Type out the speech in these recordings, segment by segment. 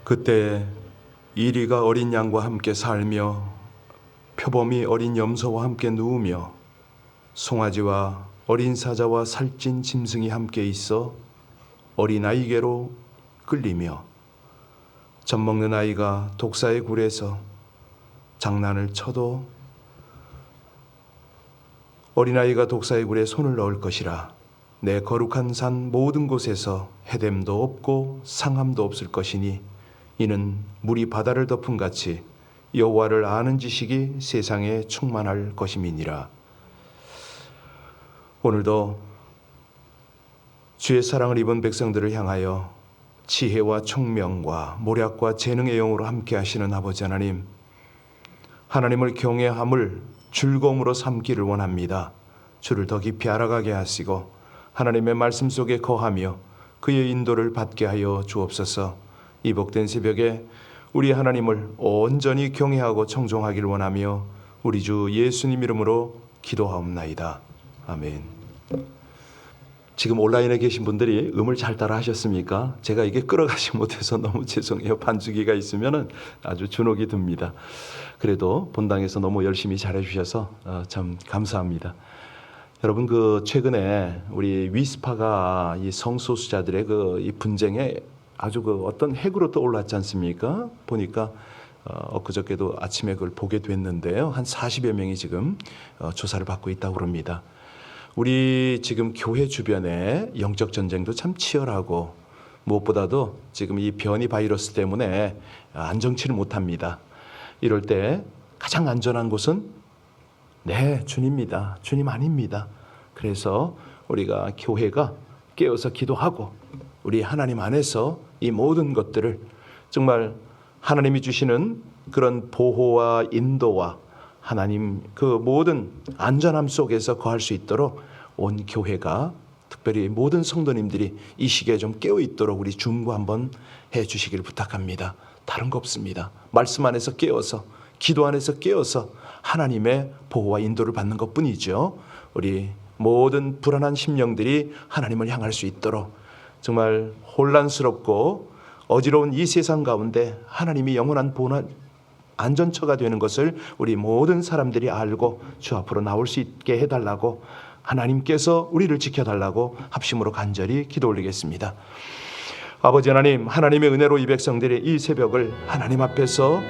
그때 이리가 어린 양과 함께 살며 표범이 어린 염소와 함께 누우며 송아지와 어린 사자와 살찐 짐승이 함께 있어 어린아이에게로 끌리며 젖먹는 아이가 독사의 굴에서 장난을 쳐도 어린아이가 독사의 굴에 손을 넣을 것이라. 내 거룩한 산 모든 곳에서 해됨도 없고 상함도 없을 것이니 이는 물이 바다를 덮은 같이 여호와를 아는 지식이 세상에 충만할 것임이니라. 오늘도 주의 사랑을 입은 백성들을 향하여 지혜와 총명과 모략과 재능의 영으로 함께 하시는 아버지 하나님, 하나님을 경외함을 즐거움으로 삼기를 원합니다. 주를 더 깊이 알아가게 하시고 하나님의 말씀 속에 거하며 그의 인도를 받게 하여 주옵소서. 이 복된 새벽에 우리 하나님을 온전히 경외하고 청종하기를 원하며 우리 주 예수님 이름으로 기도하옵나이다. 아멘. 지금 온라인에 계신 분들이 음을 잘 따라 하셨습니까? 제가 이게 끌어가지 못해서 너무 죄송해요. 반주기가 있으면 아주 주눅이 듭니다. 그래도 본당에서 너무 열심히 잘해 주셔서 참 감사합니다. 여러분, 최근에 우리 위스파가 이 성소수자들의 이 분쟁에 아주 어떤 핵으로 떠올랐지 않습니까? 보니까 엊그저께도 아침에 그걸 보게 됐는데요. 한 40여 명이 지금 조사를 받고 있다고 합니다. 우리 지금 교회 주변에 영적 전쟁도 참 치열하고 무엇보다도 지금 이 변이 바이러스 때문에 안정치를 못합니다. 이럴 때 가장 안전한 곳은 주님입니다. 주님 아닙니다. 그래서 우리가 교회가 깨어서 기도하고 우리 하나님 안에서 이 모든 것들을 정말 하나님이 주시는 그런 보호와 인도와 하나님 모든 안전함 속에서 거할 수 있도록 온 교회가, 특별히 모든 성도님들이 이 시기에 좀 깨어 있도록 우리 중보 한번 해 주시기를 부탁합니다. 다른 거 없습니다. 말씀 안에서 깨어서, 기도 안에서 깨어서 하나님의 보호와 인도를 받는 것뿐이죠. 우리 모든 불안한 심령들이 하나님을 향할 수 있도록 정말 혼란스럽고 어지러운 이 세상 가운데 하나님이 영원한 보호나 안전처가 되는 것을 우리 모든 사람들이 알고 주 앞으로 나올 수 있게 해달라고, 하나님께서 우리를 지켜달라고 합심으로 간절히 기도 올리겠습니다. 아버지 하나님, 하나님의 은혜로 이 백성들이 이 새벽을 하나님 앞에서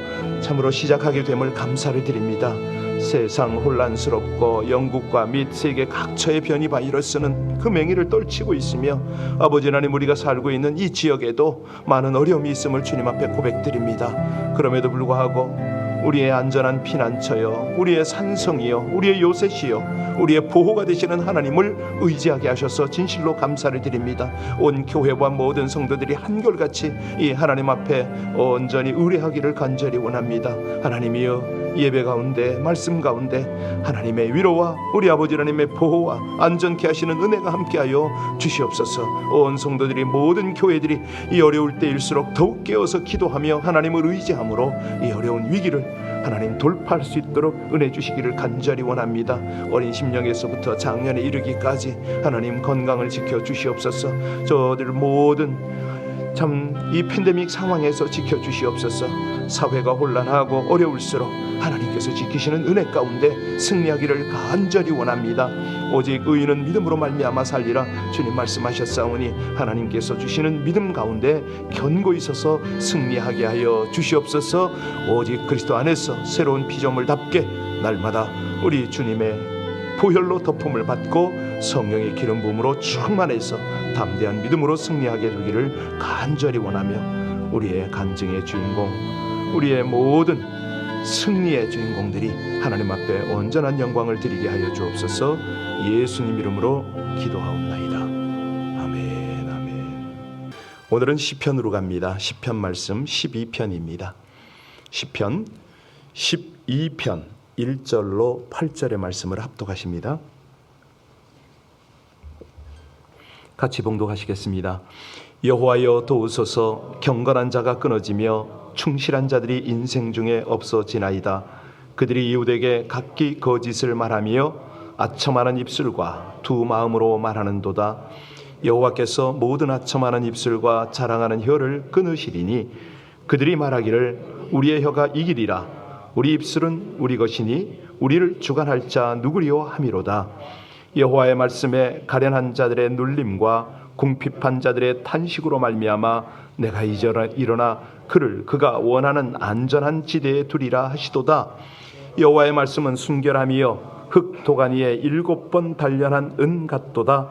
참으로 시작하게 됨을 감사를 드립니다. 세상 혼란스럽고 영국과 및 세계 각처의 변이 바이러스는 그 맹위를 떨치고 있으며 아버지 하나님, 우리가 살고 있는 이 지역에도 많은 어려움이 있음을 주님 앞에 고백드립니다. 그럼에도 불구하고 우리의 안전한 피난처여, 우리의 산성이여, 우리의 요새시여, 우리의 보호가 되시는 하나님을 의지하게 하셔서 진실로 감사를 드립니다. 온 교회와 모든 성도들이 한결같이 이 하나님 앞에 온전히 의뢰하기를 간절히 원합니다. 하나님이여, 예배 가운데 말씀 가운데 하나님의 위로와 우리 아버지 하나님의 보호와 안전케 하시는 은혜가 함께하여 주시옵소서. 온 성도들이, 모든 교회들이 이 어려울 때일수록 더욱 깨어서 기도하며 하나님을 의지함으로 이 어려운 위기를 하나님 돌파할 수 있도록 은혜 주시기를 간절히 원합니다. 어린 심령에서부터 장년에 이르기까지 하나님 건강을 지켜 주시옵소서. 저들 모든 참 이 팬데믹 상황에서 지켜 주시옵소서. 사회가 혼란하고 어려울수록 하나님께서 지키시는 은혜 가운데 승리하기를 간절히 원합니다. 오직 의인은 믿음으로 말미암아 살리라 주님 말씀하셨사오니 하나님께서 주시는 믿음 가운데 견고히 서서 승리하게 하여 주시옵소서. 오직 그리스도 안에서 새로운 피조물답게 날마다 우리 주님의 보혈로 덮음을 받고 성령의 기름 부음으로 충만해서 담대한 믿음으로 승리하게 되기를 간절히 원하며 우리의 간증의 주인공, 우리의 모든 승리의 주인공들이 하나님 앞에 온전한 영광을 드리게 하여 주옵소서. 예수님 이름으로 기도하옵나이다. 아멘, 아멘. 오늘은 시편으로 갑니다. 시편 말씀 12편입니다. 시편 12편 1절로 8절의 말씀을 합독하십니다. 같이 봉독하시겠습니다. 여호와여 도우소서. 경건한 자가 끊어지며 충실한 자들이 인생 중에 없어지나이다. 그들이 이웃에게 각기 거짓을 말하며 아첨하는 입술과 두 마음으로 말하는도다. 여호와께서 모든 아첨하는 입술과 자랑하는 혀를 끊으시리니 그들이 말하기를 우리의 혀가 이기리라. 우리 입술은 우리 것이니 우리를 주관할 자 누구리요 함이로다. 여호와의 말씀에 가련한 자들의 눌림과 궁핍한 자들의 탄식으로 말미암아 내가 일어나 그를 그가 원하는 안전한 지대에 두리라 하시도다. 여호와의 말씀은 순결함이요 흙 도가니에 7번 단련한 은 같도다.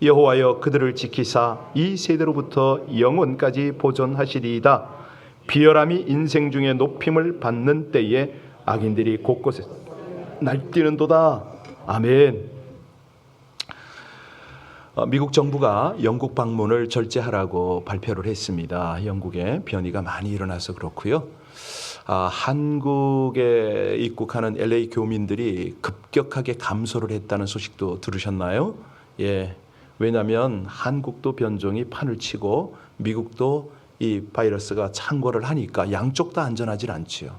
여호와여 그들을 지키사 이 세대로부터 영원까지 보존하시리이다. 비열함이 인생 중에 높임을 받는 때에 악인들이 곳곳에 날뛰는도다. 아멘. 미국 정부가 영국 방문을 절제하라고 발표를 했습니다. 영국에 변이가 많이 일어나서 그렇고요. 한국에 입국하는 LA 교민들이 급격하게 감소를 했다는 소식도 들으셨나요? 예. 왜냐하면 한국도 변종이 판을 치고 미국도 이 바이러스가 창궐을 하니까 양쪽 다 안전하진 않지요.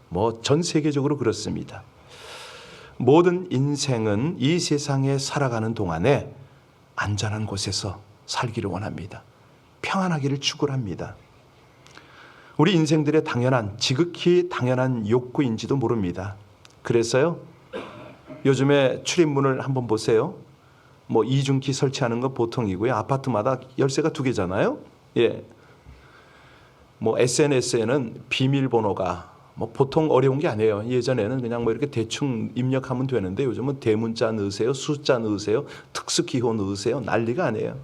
뭐 전 세계적으로 그렇습니다. 모든 인생은 이 세상에 살아가는 동안에 안전한 곳에서 살기를 원합니다. 평안하기를 추구를 합니다. 우리 인생들의 지극히 당연한 욕구인지도 모릅니다. 그래서요, 요즘에 출입문을 한번 보세요. 뭐 이중키 설치하는 건 보통이고요. 아파트마다 열쇠가 2개잖아요. 예. 뭐 SNS에는 비밀번호가 뭐 보통 어려운 게 아니에요. 예전에는 그냥 뭐 이렇게 대충 입력하면 되는데 요즘은 대문자 넣으세요, 숫자 넣으세요, 특수기호 넣으세요. 난리가 아니에요.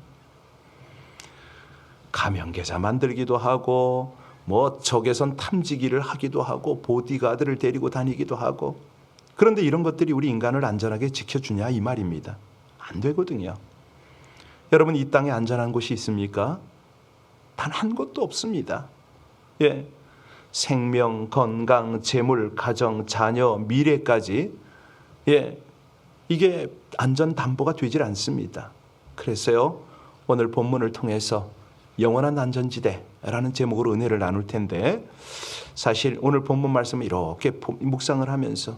가명 계좌 만들기도 하고 뭐 적외선 탐지기를 하기도 하고 보디가드를 데리고 다니기도 하고. 그런데 이런 것들이 우리 인간을 안전하게 지켜주냐 이 말입니다. 안 되거든요. 여러분 이 땅에 안전한 곳이 있습니까? 단 한 곳도 없습니다. 예. 생명, 건강, 재물, 가정, 자녀, 미래까지 예. 이게 안전 담보가 되질 않습니다. 그래서요. 오늘 본문을 통해서 영원한 안전지대라는 제목으로 은혜를 나눌 텐데 사실 오늘 본문 말씀을 이렇게 묵상을 하면서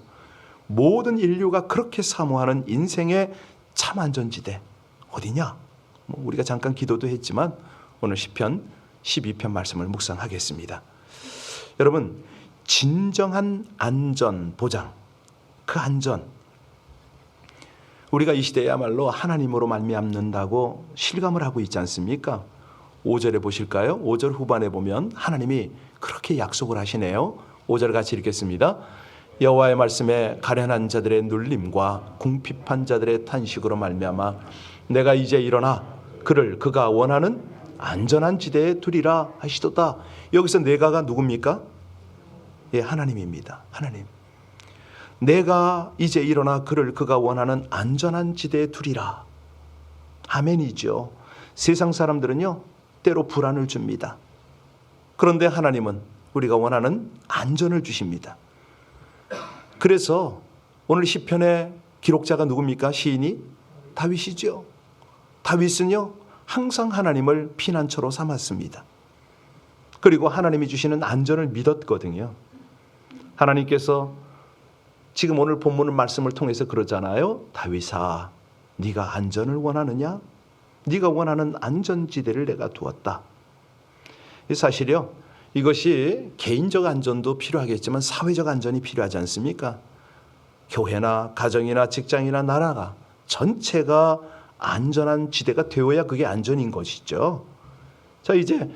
모든 인류가 그렇게 사모하는 인생의 참 안전지대 어디냐? 뭐 우리가 잠깐 기도도 했지만 오늘 시편 12편 말씀을 묵상하겠습니다. 여러분 진정한 안전 보장 그 안전 우리가 이 시대야말로 하나님으로 말미암는다고 실감을 하고 있지 않습니까? 5절에 보실까요? 5절 후반에 보면 하나님이 그렇게 약속을 하시네요. 5절 같이 읽겠습니다. 여호와의 말씀에 가련한 자들의 눌림과 궁핍한 자들의 탄식으로 말미암아 내가 이제 일어나 그를 그가 원하는 안전한 지대에 두리라 하시도다. 여기서 내가가 누굽니까? 예, 하나님입니다. 하나님. 내가 이제 일어나 그를 그가 원하는 안전한 지대에 두리라. 아멘이죠. 세상 사람들은요 때로 불안을 줍니다. 그런데 하나님은 우리가 원하는 안전을 주십니다. 그래서 오늘 시편의 기록자가 누굽니까? 시인이 다윗이죠. 다윗은요 항상 하나님을 피난처로 삼았습니다. 그리고 하나님이 주시는 안전을 믿었거든요. 하나님께서 지금 오늘 본문 말씀을 통해서 그러잖아요. 다윗아, 네가 안전을 원하느냐? 네가 원하는 안전지대를 내가 두었다. 사실요, 이것이 개인적 안전도 필요하겠지만 사회적 안전이 필요하지 않습니까? 교회나 가정이나 직장이나 나라가 전체가 안전한 지대가 되어야 그게 안전인 것이죠. 자, 이제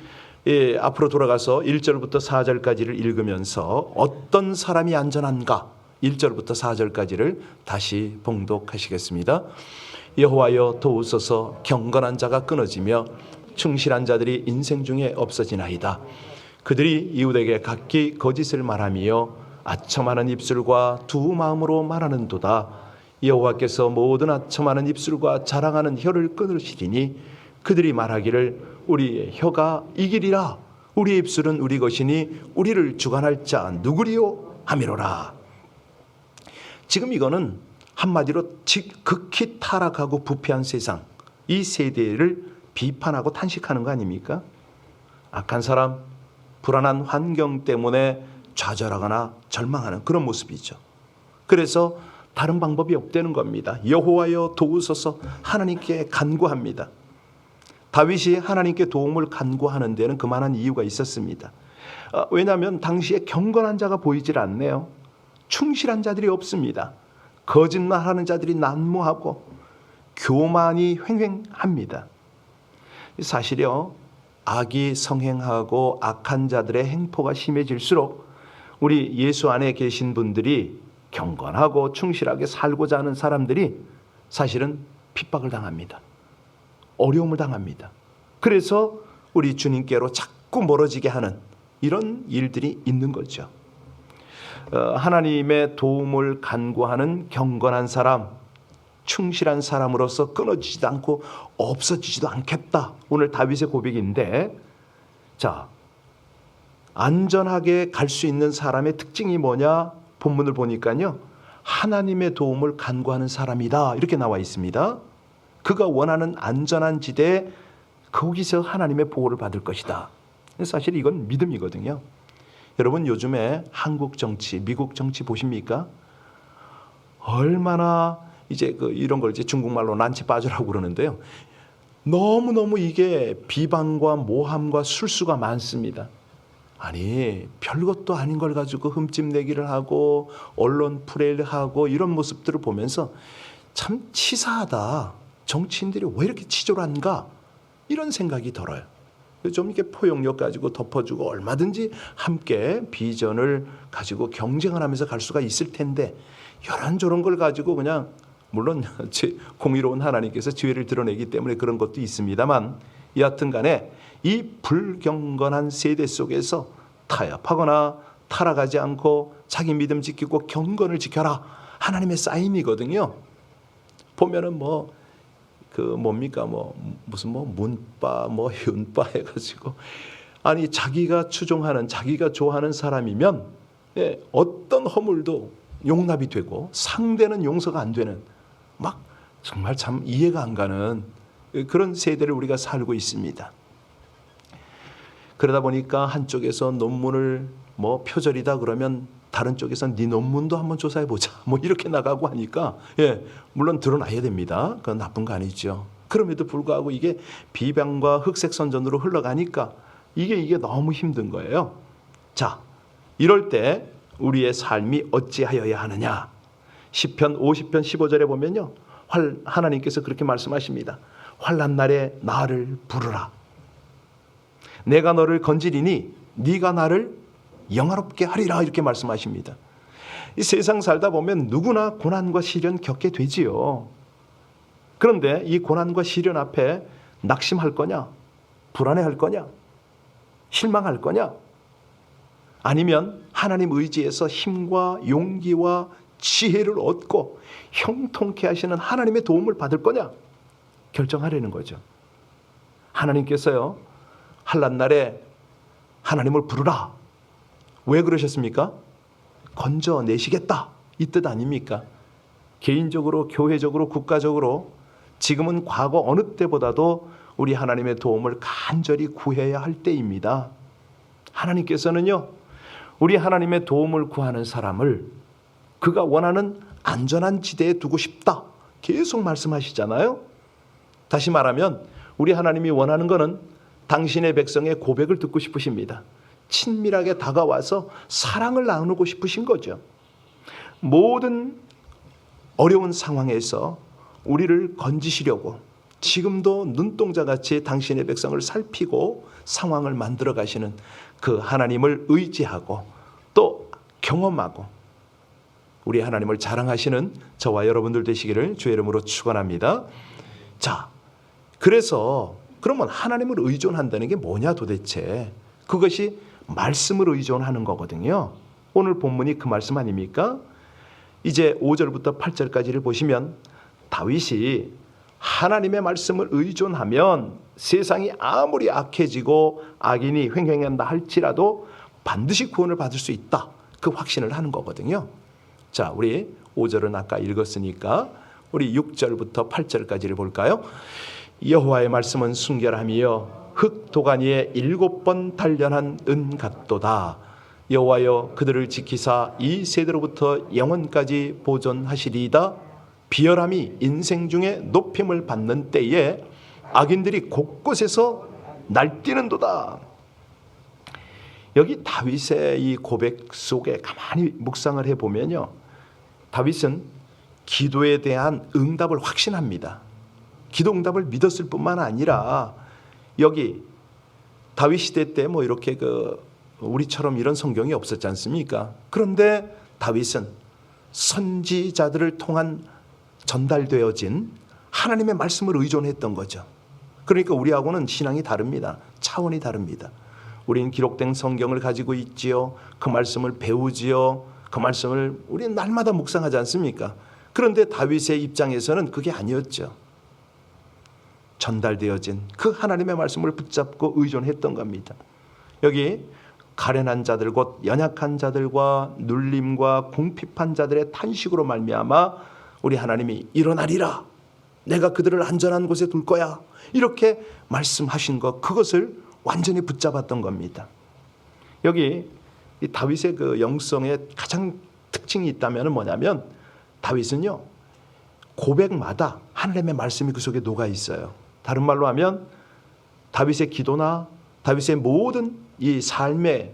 앞으로 돌아가서 1절부터 4절까지를 읽으면서 어떤 사람이 안전한가 1절부터 4절까지를 다시 봉독하시겠습니다. 여호와여 도우소서. 경건한 자가 끊어지며 충실한 자들이 인생 중에 없어지나이다. 그들이 이웃에게 각기 거짓을 말하며 아첨하는 입술과 두 마음으로 말하는도다. 여호와께서 모든 아첨하는 입술과 자랑하는 혀를 끊으시리니 그들이 말하기를 우리의 혀가 이기리라. 우리의 입술은 우리 것이니 우리를 주관할 자 누구리요 하미로라. 지금 이거는 한마디로 극히 타락하고 부패한 세상, 이 세대를 비판하고 탄식하는 거 아닙니까? 악한 사람, 불안한 환경 때문에 좌절하거나 절망하는 그런 모습이죠. 그래서 다른 방법이 없다는 겁니다. 여호와여 도우소서. 하나님께 간구합니다. 다윗이 하나님께 도움을 간구하는 데는 그만한 이유가 있었습니다. 왜냐하면 당시에 경건한 자가 보이질 않네요. 충실한 자들이 없습니다. 거짓말하는 자들이 난무하고 교만이 횡행합니다. 사실요, 악이 성행하고 악한 자들의 행포가 심해질수록 우리 예수 안에 계신 분들이 경건하고 충실하게 살고자 하는 사람들이 사실은 핍박을 당합니다. 어려움을 당합니다. 그래서 우리 주님께로 자꾸 멀어지게 하는 이런 일들이 있는 거죠. 하나님의 도움을 간구하는 경건한 사람, 충실한 사람으로서 끊어지지도 않고 없어지지도 않겠다. 오늘 다윗의 고백인데, 자, 안전하게 갈 수 있는 사람의 특징이 뭐냐? 본문을 보니까요, 하나님의 도움을 간구하는 사람이다, 이렇게 나와 있습니다. 그가 원하는 안전한 지대에 거기서 하나님의 보호를 받을 것이다. 사실 이건 믿음이거든요. 여러분, 요즘에 한국 정치, 미국 정치 보십니까? 얼마나 이제 이런 걸 이제 중국말로 난치 빠져라고 그러는데요. 너무너무 이게 비방과 모함과 술수가 많습니다. 아니, 별것도 아닌 걸 가지고 흠집내기를 하고 언론 플레이를 하고 이런 모습들을 보면서 참 치사하다. 정치인들이 왜 이렇게 치졸한가? 이런 생각이 들어요. 좀 이렇게 포용력 가지고 덮어주고 얼마든지 함께 비전을 가지고 경쟁을 하면서 갈 수가 있을 텐데, 이런저런 걸 가지고 그냥, 물론 공의로운 하나님께서 지혜를 드러내기 때문에 그런 것도 있습니다만, 여하튼 간에 이 불경건한 세대 속에서 타협하거나 타락하지 않고 자기 믿음 지키고 경건을 지켜라, 하나님의 사인이거든요. 보면은 무슨 문바 윤바 해가지고, 아니 자기가 추종하는, 자기가 좋아하는 사람이면 어떤 허물도 용납이 되고 상대는 용서가 안 되는, 막 정말 참 이해가 안 가는 그런 세대를 우리가 살고 있습니다. 그러다 보니까 한쪽에서 논문을 표절이다 그러면 다른 쪽에서는 네 논문도 한번 조사해 보자, 이렇게 나가고 하니까, 물론 드러나야 됩니다. 그건 나쁜 거 아니죠. 그럼에도 불구하고 이게 비방과 흑색선전으로 흘러가니까 이게 너무 힘든 거예요. 자, 이럴 때 우리의 삶이 어찌하여야 하느냐? 시편 50편 15절에 보면요, 하나님께서 그렇게 말씀하십니다. 환난 날에 나를 부르라. 내가 너를 건지리니 네가 나를 영화롭게 하리라, 이렇게 말씀하십니다. 이 세상 살다 보면 누구나 고난과 시련 겪게 되지요. 그런데 이 고난과 시련 앞에 낙심할 거냐? 불안해할 거냐? 실망할 거냐? 아니면 하나님 의지에서 힘과 용기와 지혜를 얻고 형통케 하시는 하나님의 도움을 받을 거냐? 결정하려는 거죠. 하나님께서요, 환난 날에 하나님을 부르라. 왜 그러셨습니까? 건져내시겠다, 이 뜻 아닙니까? 개인적으로, 교회적으로, 국가적으로 지금은 과거 어느 때보다도 우리 하나님의 도움을 간절히 구해야 할 때입니다. 하나님께서는요, 우리 하나님의 도움을 구하는 사람을 그가 원하는 안전한 지대에 두고 싶다, 계속 말씀하시잖아요. 다시 말하면 우리 하나님이 원하는 것은 당신의 백성의 고백을 듣고 싶으십니다. 친밀하게 다가와서 사랑을 나누고 싶으신 거죠. 모든 어려운 상황에서 우리를 건지시려고 지금도 눈동자같이 당신의 백성을 살피고 상황을 만들어 가시는 그 하나님을 의지하고 또 경험하고 우리 하나님을 자랑하시는 저와 여러분들 되시기를 주의 이름으로 축원합니다. 자, 그래서 그러면 하나님을 의존한다는 게 뭐냐 도대체? 그것이 말씀을 의존하는 거거든요. 오늘 본문이 그 말씀 아닙니까? 이제 5절부터 8절까지를 보시면 다윗이 하나님의 말씀을 의존하면 세상이 아무리 악해지고 악인이 횡행한다 할지라도 반드시 구원을 받을 수 있다, 그 확신을 하는 거거든요. 자, 우리 5절은 아까 읽었으니까 우리 6절부터 8절까지를 볼까요? 여호와의 말씀은 순결함이여 흙 도가니에 7번 단련한 은 같도다. 여호와여 그들을 지키사 이 세대로부터 영원까지 보존하시리이다. 비열함이 인생 중에 높임을 받는 때에 악인들이 곳곳에서 날뛰는도다. 여기 다윗의 이 고백 속에 가만히 묵상을 해보면요, 다윗은 기도에 대한 응답을 확신합니다. 기도 응답을 믿었을 뿐만 아니라 여기 다윗 시대 때 뭐 이렇게 우리처럼 이런 성경이 없었지 않습니까? 그런데 다윗은 선지자들을 통한 전달되어진 하나님의 말씀을 의존했던 거죠. 그러니까 우리하고는 신앙이 다릅니다. 차원이 다릅니다. 우리는 기록된 성경을 가지고 있지요. 그 말씀을 배우지요. 그 말씀을 우리는 날마다 묵상하지 않습니까? 그런데 다윗의 입장에서는 그게 아니었죠. 전달되어진 그 하나님의 말씀을 붙잡고 의존했던 겁니다. 여기 가련한 자들 곧 연약한 자들과 눌림과 궁핍한 자들의 탄식으로 말미암아 우리 하나님이 일어나리라, 내가 그들을 안전한 곳에 둘 거야, 이렇게 말씀하신 것, 그것을 완전히 붙잡았던 겁니다. 여기 이 다윗의 그 영성에 가장 특징이 있다면 뭐냐면, 다윗은요 고백마다 하나님의 말씀이 그 속에 녹아 있어요. 다른 말로 하면 다윗의 기도나 다윗의 모든 이 삶의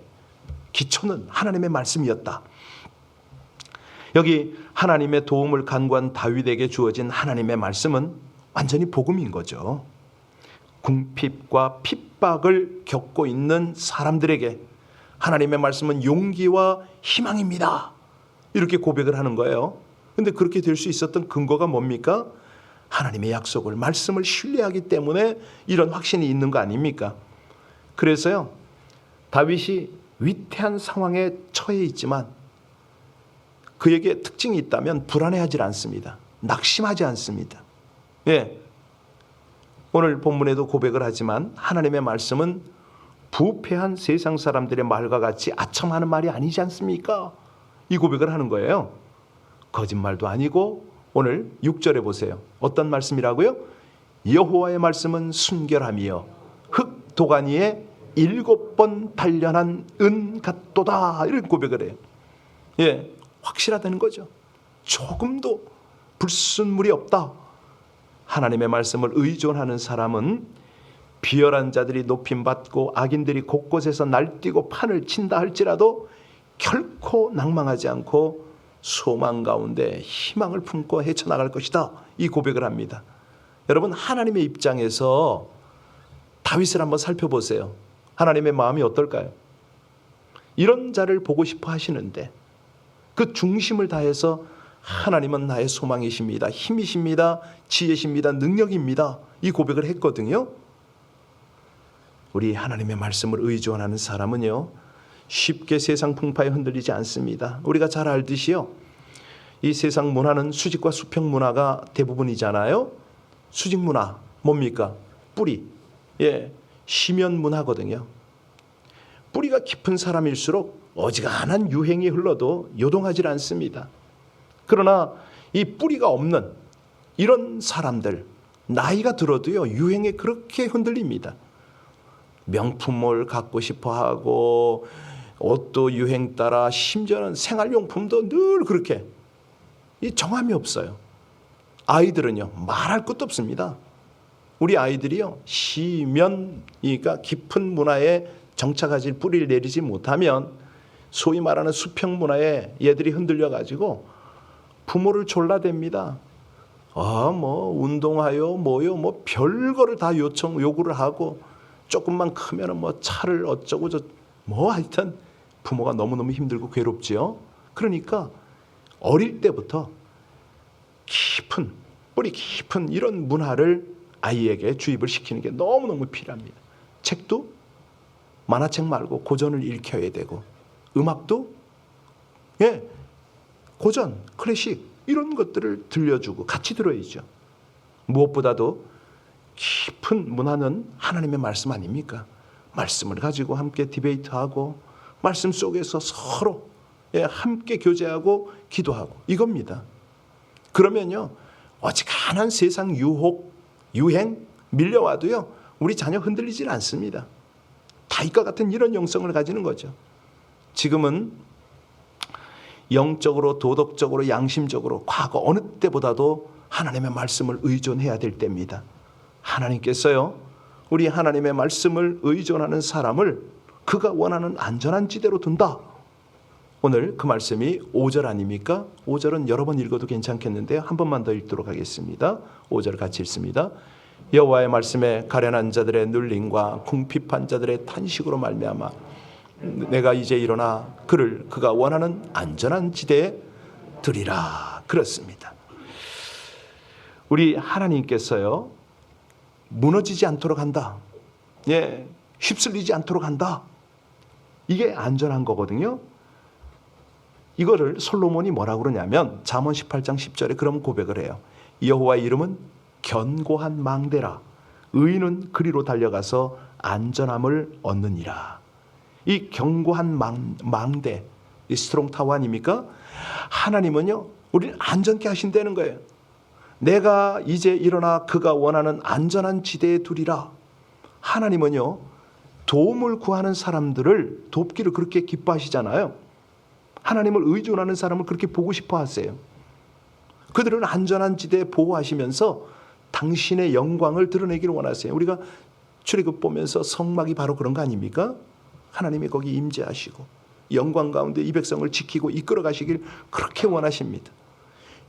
기초는 하나님의 말씀이었다. 여기 하나님의 도움을 간구한 다윗에게 주어진 하나님의 말씀은 완전히 복음인 거죠. 궁핍과 핍박을 겪고 있는 사람들에게 하나님의 말씀은 용기와 희망입니다, 이렇게 고백을 하는 거예요. 그런데 그렇게 될 수 있었던 근거가 뭡니까? 하나님의 약속을, 말씀을 신뢰하기 때문에 이런 확신이 있는 거 아닙니까? 그래서요, 다윗이 위태한 상황에 처해 있지만 그에게 특징이 있다면 불안해하지 않습니다. 낙심하지 않습니다. 예, 오늘 본문에도 고백을 하지만 하나님의 말씀은 부패한 세상 사람들의 말과 같이 아첨하는 말이 아니지 않습니까? 이 고백을 하는 거예요. 거짓말도 아니고, 오늘 6절에 보세요. 어떤 말씀이라고요? 여호와의 말씀은 순결함이요 흙 도가니에 7번 단련한 은 같도다, 이런 고백을 해요. 예, 확실하다는 거죠. 조금도 불순물이 없다. 하나님의 말씀을 의존하는 사람은 비열한 자들이 높임받고 악인들이 곳곳에서 날뛰고 판을 친다 할지라도 결코 낭망하지 않고 소망 가운데 희망을 품고 헤쳐나갈 것이다, 이 고백을 합니다. 여러분, 하나님의 입장에서 다윗을 한번 살펴보세요. 하나님의 마음이 어떨까요? 이런 자를 보고 싶어 하시는데 그 중심을 다해서 하나님은 나의 소망이십니다, 힘이십니다, 지혜십니다, 능력입니다, 이 고백을 했거든요. 우리 하나님의 말씀을 의존하는 사람은요 쉽게 세상 풍파에 흔들리지 않습니다. 우리가 잘 알듯이요, 이 세상 문화는 수직과 수평 문화가 대부분이잖아요. 수직 문화 뭡니까? 뿌리, 예, 심연 문화거든요. 뿌리가 깊은 사람일수록 어지간한 유행이 흘러도 요동하지 않습니다. 그러나 이 뿌리가 없는 이런 사람들, 나이가 들어도요 유행에 그렇게 흔들립니다. 명품을 갖고 싶어하고, 옷도 유행 따라, 심지어는 생활용품도 늘 그렇게, 이 정함이 없어요. 아이들은요 말할 것도 없습니다. 우리 아이들이요 심연, 그러니까 깊은 문화에 정착하지 뿌리를 내리지 못하면 소위 말하는 수평 문화에 얘들이 흔들려 가지고 부모를 졸라댑니다. 뭐 운동하요 뭐요 뭐 별거를 다 요구를 하고, 조금만 크면은 뭐 차를 어쩌고 뭐 하여튼 부모가 너무너무 힘들고 괴롭지요. 그러니까 어릴 때부터 깊은, 뿌리 깊은 이런 문화를 아이에게 주입을 시키는 게 너무너무 필요합니다. 책도 만화책 말고 고전을 읽혀야 되고, 음악도 예, 고전, 클래식 이런 것들을 들려주고 같이 들어야죠. 무엇보다도 깊은 문화는 하나님의 말씀 아닙니까? 말씀을 가지고 함께 디베이트하고 말씀 속에서 서로 함께 교제하고 기도하고, 이겁니다. 그러면요 어지간한 세상 유혹, 유행 밀려와도요 우리 자녀 흔들리질 않습니다. 다윗과 같은 이런 영성을 가지는 거죠. 지금은 영적으로, 도덕적으로, 양심적으로 과거 어느 때보다도 하나님의 말씀을 의존해야 될 때입니다. 하나님께서요 우리 하나님의 말씀을 의존하는 사람을 그가 원하는 안전한 지대로 둔다. 오늘 그 말씀이 5절 아닙니까? 5절은 여러 번 읽어도 괜찮겠는데요. 한 번만 더 읽도록 하겠습니다. 5절 같이 읽습니다. 여호와의 말씀에 가련한 자들의 눌림과 궁핍한 자들의 탄식으로 말미암아 내가 이제 일어나 그가 원하는 안전한 지대에 두리라. 그렇습니다. 우리 하나님께서요, 무너지지 않도록 한다. 휩쓸리지 않도록 한다. 이게 안전한 거거든요. 이거를 솔로몬이 뭐라고 그러냐면 잠언 18장 10절에 그런 고백을 해요. 여호와의 이름은 견고한 망대라. 의인은 그리로 달려가서 안전함을 얻느니라. 이 견고한 망대, 이 스트롱 타워 아닙니까? 하나님은요, 우리를 안전케 하신다는 거예요. 내가 이제 일어나 그가 원하는 안전한 지대에 두리라. 하나님은요, 도움을 구하는 사람들을 돕기를 그렇게 기뻐하시잖아요. 하나님을 의존하는 사람을 그렇게 보고 싶어 하세요. 그들은 안전한 지대에 보호하시면서 당신의 영광을 드러내기를 원하세요. 우리가 출애굽 보면서 성막이 바로 그런 거 아닙니까? 하나님이 거기 임재하시고 영광 가운데 이 백성을 지키고 이끌어 가시길 그렇게 원하십니다.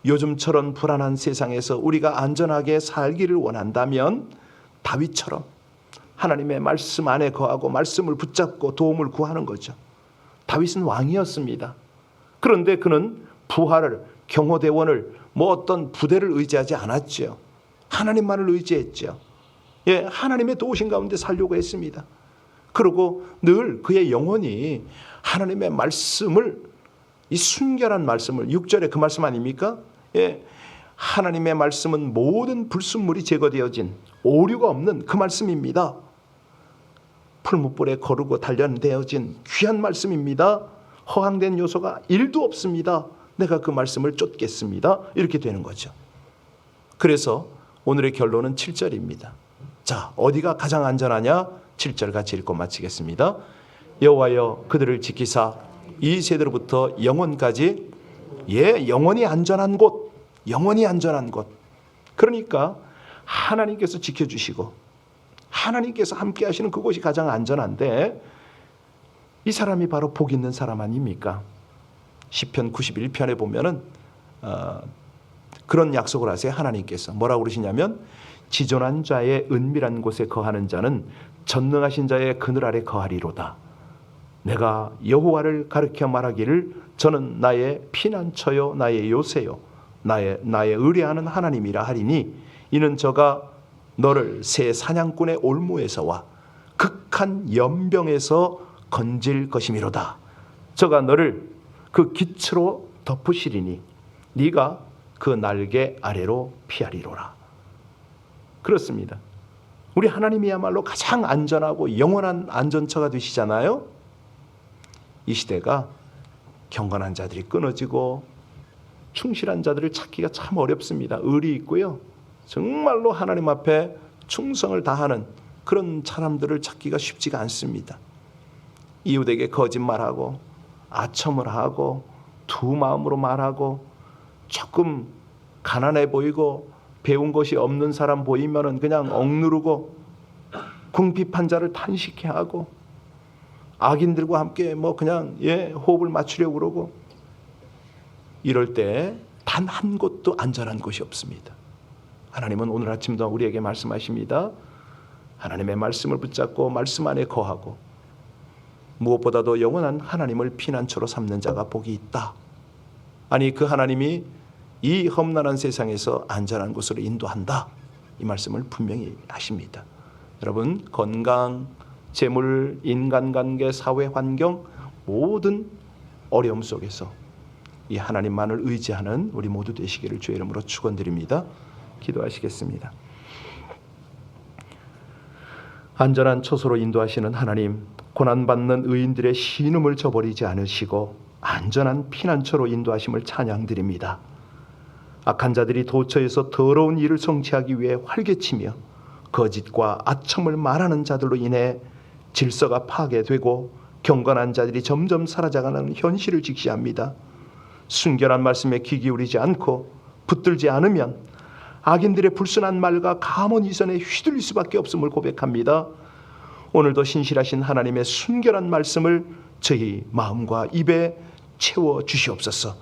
요즘처럼 불안한 세상에서 우리가 안전하게 살기를 원한다면 다윗처럼 하나님의 말씀 안에 거하고 말씀을 붙잡고 도움을 구하는 거죠. 다윗은 왕이었습니다. 그런데 그는 부하를, 경호대원을, 어떤 부대를 의지하지 않았죠. 하나님만을 의지했죠. 하나님의 도우신 가운데 살려고 했습니다. 그리고 늘 그의 영혼이 하나님의 말씀을, 이 순결한 말씀을, 6절에 그 말씀 아닙니까? 하나님의 말씀은 모든 불순물이 제거되어진 오류가 없는 그 말씀입니다. 풀무불에 거르고 단련되어진 귀한 말씀입니다. 허황된 요소가 1도 없습니다. 내가 그 말씀을 쫓겠습니다. 이렇게 되는 거죠. 그래서 오늘의 결론은 7절입니다. 자, 어디가 가장 안전하냐? 7절 같이 읽고 마치겠습니다. 여호와여 그들을 지키사 이 세대로부터 영원까지 영원히 안전한 곳, 영원히 안전한 곳. 그러니까 하나님께서 지켜주시고 하나님께서 함께 하시는 그곳이 가장 안전한데, 이 사람이 바로 복 있는 사람 아닙니까? 시편 91편에 보면은 그런 약속을 하세요. 하나님께서 뭐라고 그러시냐면 지존한 자의 은밀한 곳에 거하는 자는 전능하신 자의 그늘 아래 거하리로다. 내가 여호와를 가르쳐 말하기를 저는 나의 피난처요 나의 요새요 나의 의뢰하는 하나님이라 하리니 이는 저가 너를 새 사냥꾼의 올무에서와 극한 연병에서 건질 것이미로다. 저가 너를 그 기츠로 덮으시리니 네가 그 날개 아래로 피하리로라. 그렇습니다. 우리 하나님이야말로 가장 안전하고 영원한 안전처가 되시잖아요. 이 시대가 경건한 자들이 끊어지고 충실한 자들을 찾기가 참 어렵습니다. 의리 있고요, 정말로 하나님 앞에 충성을 다하는 그런 사람들을 찾기가 쉽지가 않습니다. 이웃에게 거짓말하고 아첨을 하고 두 마음으로 말하고 조금 가난해 보이고 배운 것이 없는 사람 보이면은 그냥 억누르고 궁핍한 자를 탄식해 하고 악인들과 함께 그냥 호흡을 맞추려고 그러고, 이럴 때 단 한 곳도 안전한 곳이 없습니다. 하나님은 오늘 아침도 우리에게 말씀하십니다. 하나님의 말씀을 붙잡고 말씀 안에 거하고 무엇보다도 영원한 하나님을 피난처로 삼는 자가 복이 있다. 아니, 그 하나님이 이 험난한 세상에서 안전한 곳으로 인도한다. 이 말씀을 분명히 하십니다. 여러분, 건강, 재물, 인간관계, 사회환경 모든 어려움 속에서 이 하나님만을 의지하는 우리 모두 되시기를 주의 이름으로 축원드립니다. 기도하시겠습니다. 안전한 처소로 인도하시는 하나님, 고난받는 의인들의 신음을 저버리지 않으시고 안전한 피난처로 인도하심을 찬양드립니다. 악한 자들이 도처에서 더러운 일을 성취하기 위해 활개치며 거짓과 아첨을 말하는 자들로 인해 질서가 파괴되고 경건한 자들이 점점 사라져가는 현실을 직시합니다. 순결한 말씀에 귀 기울이지 않고 붙들지 않으면 악인들의 불순한 말과 감언 이선에 휘둘릴 수밖에 없음을 고백합니다. 오늘도 신실하신 하나님의 순결한 말씀을 저희 마음과 입에 채워 주시옵소서.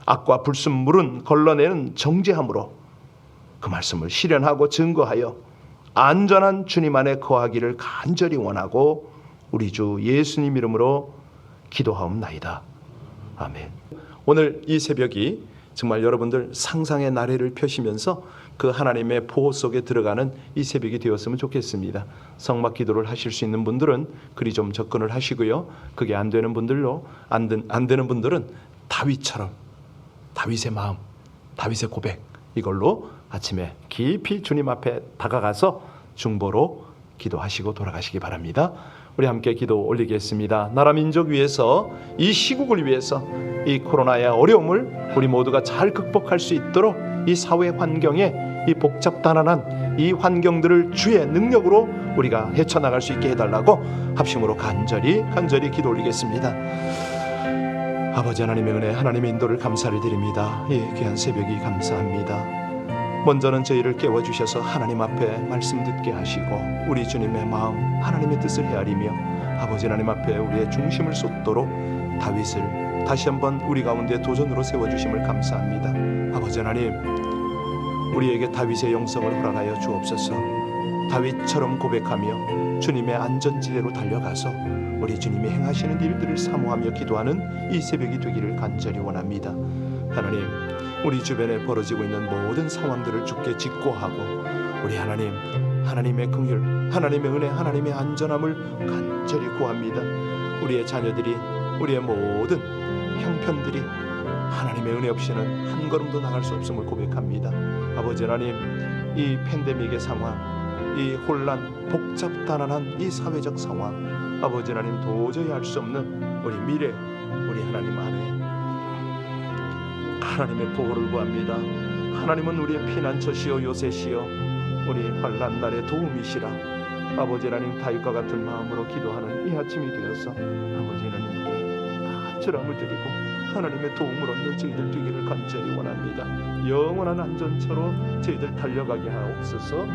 악과 불순물은 걸러내는 정죄함으로 그 말씀을 실현하고 증거하여 안전한 주님 안에 거하기를 간절히 원하고 우리 주 예수님 이름으로 기도하옵나이다. 아멘. 오늘 이 새벽이 정말 여러분들 상상의 나래를 펴시면서 그 하나님의 보호 속에 들어가는 이 새벽이 되었으면 좋겠습니다. 성막 기도를 하실 수 있는 분들은 그리 좀 접근을 하시고요. 그게 안 되는 분들로 안 되는 분들은 다윗처럼 다윗의 마음, 다윗의 고백 이걸로 아침에 깊이 주님 앞에 다가가서 중보로 기도하시고 돌아가시기 바랍니다. 우리 함께 기도 올리겠습니다. 나라 민족 위해서, 이 시국을 위해서 이 코로나의 어려움을 우리 모두가 잘 극복할 수 있도록 이 사회 환경에 이 복잡다난한 이 환경들을 주의 능력으로 우리가 헤쳐나갈 수 있게 해달라고 합심으로 간절히 기도 올리겠습니다. 아버지 하나님의 은혜, 하나님의 인도를 감사를 드립니다. 이 귀한 새벽이 감사합니다. 먼저는 저희를 깨워주셔서 하나님 앞에 말씀 듣게 하시고 우리 주님의 마음, 하나님의 뜻을 헤아리며 아버지 하나님 앞에 우리의 중심을 쏟도록 다윗을 다시 한번 우리 가운데 도전으로 세워주심을 감사합니다. 아버지 하나님, 우리에게 다윗의 영성을 허락하여 주옵소서. 다윗처럼 고백하며 주님의 안전지대로 달려가서 우리 주님이 행하시는 일들을 사모하며 기도하는 이 새벽이 되기를 간절히 원합니다. 하나님, 우리 주변에 벌어지고 있는 모든 상황들을 주께 직고하고 우리 하나님, 하나님의 긍휼, 하나님의 은혜, 하나님의 안전함을 간절히 구합니다. 우리의 자녀들이, 우리의 모든 형편들이 하나님의 은혜 없이는 한 걸음도 나갈 수 없음을 고백합니다. 아버지 하나님, 이 팬데믹의 상황, 이 혼란, 복잡다난한 이 사회적 상황, 아버지 하나님 도저히 알 수 없는 우리 미래, 우리 하나님 안에 하나님의 보호를 구합니다. 하나님은 우리의 피난처시요 요새시요 우리 환난 날의 도움이시라. 아버지 하나님, 다윗과 같은 마음으로 기도하는 이 아침이 되어서 아버지 하나님께 간절함을 드리고 하나님의 도움을 얻는 저희들 되기를 간절히 원합니다. 영원한 안전처로 저희들 달려가게 하옵소서.